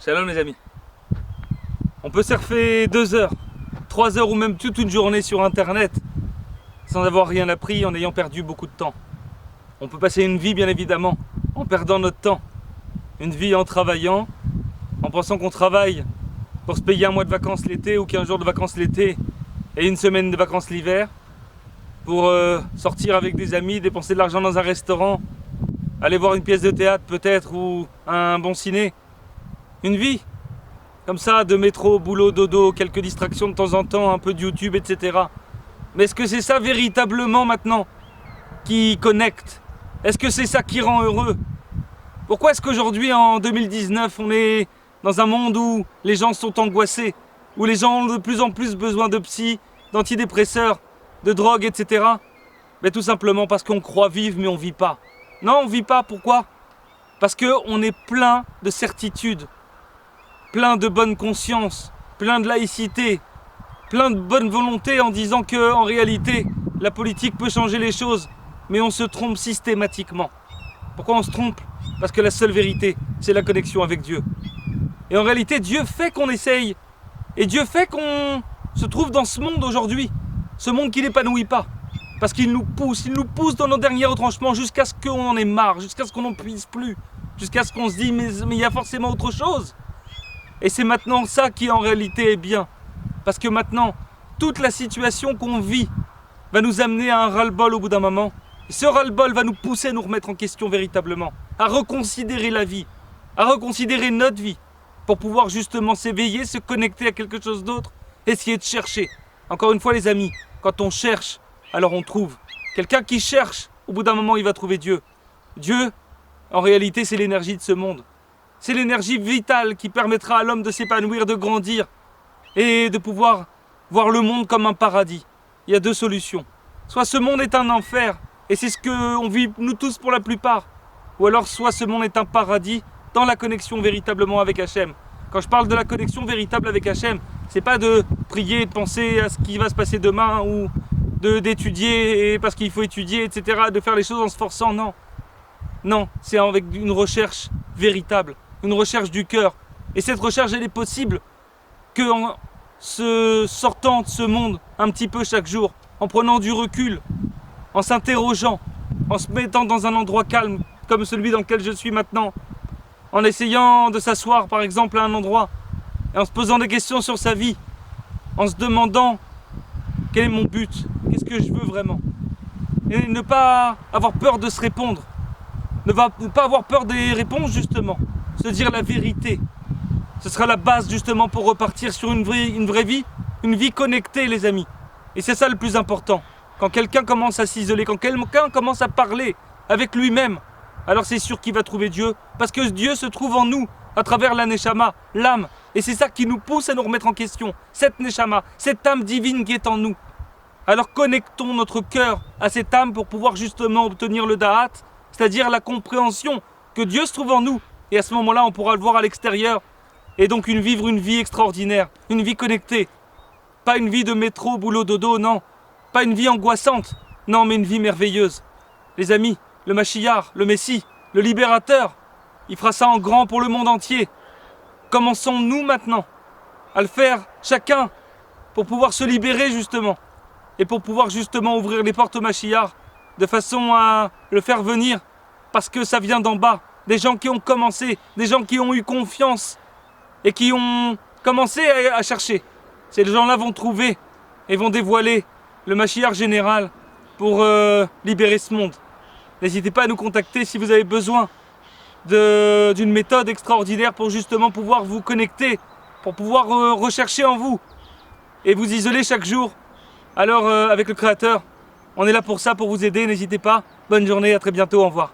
Shalom les amis. On peut surfer 2 heures, 3 heures ou même toute une journée sur internet sans avoir rien appris, en ayant perdu beaucoup de temps. On peut passer une vie bien évidemment en perdant notre temps. Une vie en travaillant, en pensant qu'on travaille pour se payer un mois de vacances l'été ou 15 jours de vacances l'été et une semaine de vacances l'hiver, pour sortir avec des amis, dépenser de l'argent dans un restaurant, aller voir une pièce de théâtre peut-être ou un bon ciné. Une vie comme ça, de métro, boulot, dodo, quelques distractions de temps en temps, un peu de YouTube, etc. Mais est-ce que c'est ça véritablement maintenant qui connecte? Est-ce que c'est ça qui rend heureux? Pourquoi est-ce qu'aujourd'hui, en 2019, on est dans un monde où les gens sont angoissés, où les gens ont de plus en plus besoin de psy, d'antidépresseurs, de drogue, etc. Mais tout simplement parce qu'on croit vivre, mais on vit pas. Non, on vit pas. Pourquoi? Parce qu'on est plein de certitudes, plein de bonne conscience, plein de laïcité, plein de bonne volonté en disant que, en réalité, la politique peut changer les choses, mais on se trompe systématiquement. Pourquoi on se trompe? Parce que la seule vérité, c'est la connexion avec Dieu. Et en réalité, Dieu fait qu'on essaye. Et Dieu fait qu'on se trouve dans ce monde aujourd'hui. Ce monde qui n'épanouit pas. Parce qu'il nous pousse dans nos derniers retranchements jusqu'à ce qu'on en ait marre, jusqu'à ce qu'on n'en puisse plus. Jusqu'à ce qu'on se dise, mais il y a forcément autre chose. Et c'est maintenant ça qui en réalité est bien. Parce que maintenant, toute la situation qu'on vit va nous amener à un ras-le-bol au bout d'un moment. Et ce ras-le-bol va nous pousser à nous remettre en question véritablement. À reconsidérer la vie. À reconsidérer notre vie. Pour pouvoir justement s'éveiller, se connecter à quelque chose d'autre. Essayer de chercher. Encore une fois les amis, quand on cherche, alors on trouve. Quelqu'un qui cherche, au bout d'un moment il va trouver Dieu. Dieu, en réalité c'est l'énergie de ce monde. C'est l'énergie vitale qui permettra à l'homme de s'épanouir, de grandir et de pouvoir voir le monde comme un paradis. Il y a 2 solutions. Soit ce monde est un enfer, et c'est ce qu'on vit nous tous pour la plupart. Ou alors soit ce monde est un paradis dans la connexion véritablement avec Hachem. Quand je parle de la connexion véritable avec Hachem, c'est pas de prier, de penser à ce qui va se passer demain ou d'étudier parce qu'il faut étudier, etc., de faire les choses en se forçant, non. Non, c'est avec une recherche véritable, une recherche du cœur. Et cette recherche, elle est possible qu'en se sortant de ce monde un petit peu chaque jour, en prenant du recul, en s'interrogeant, en se mettant dans un endroit calme, comme celui dans lequel je suis maintenant, en essayant de s'asseoir par exemple à un endroit, et en se posant des questions sur sa vie, en se demandant quel est mon but, qu'est-ce que je veux vraiment. Et ne pas avoir peur de se répondre. Ne pas avoir peur des réponses justement, se dire la vérité. Ce sera la base justement pour repartir sur une vraie vie, une vie connectée les amis. Et c'est ça le plus important. Quand quelqu'un commence à s'isoler, quand quelqu'un commence à parler avec lui-même, alors c'est sûr qu'il va trouver Dieu, parce que Dieu se trouve en nous, à travers la Neshama, l'âme. Et c'est ça qui nous pousse à nous remettre en question, cette Neshama, cette âme divine qui est en nous. Alors connectons notre cœur à cette âme pour pouvoir justement obtenir le Da'at, c'est-à-dire la compréhension que Dieu se trouve en nous. Et à ce moment-là, on pourra le voir à l'extérieur. Et donc vivre une vie extraordinaire, une vie connectée. Pas une vie de métro, boulot, dodo, non. Pas une vie angoissante, non, mais une vie merveilleuse. Les amis, le Mashiach, le Messie, le Libérateur, il fera ça en grand pour le monde entier. Commençons nous maintenant à le faire chacun pour pouvoir se libérer justement. Et pour pouvoir justement ouvrir les portes au Mashiach de façon à le faire venir parce que ça vient d'en bas. Des gens qui ont commencé, des gens qui ont eu confiance et qui ont commencé à chercher. Ces gens-là vont trouver et vont dévoiler le Mashiach général pour libérer ce monde. N'hésitez pas à nous contacter si vous avez besoin d'une méthode extraordinaire pour justement pouvoir vous connecter, pour pouvoir rechercher en vous et vous isoler chaque jour. Alors avec le Créateur, on est là pour ça, pour vous aider, n'hésitez pas. Bonne journée, à très bientôt, au revoir.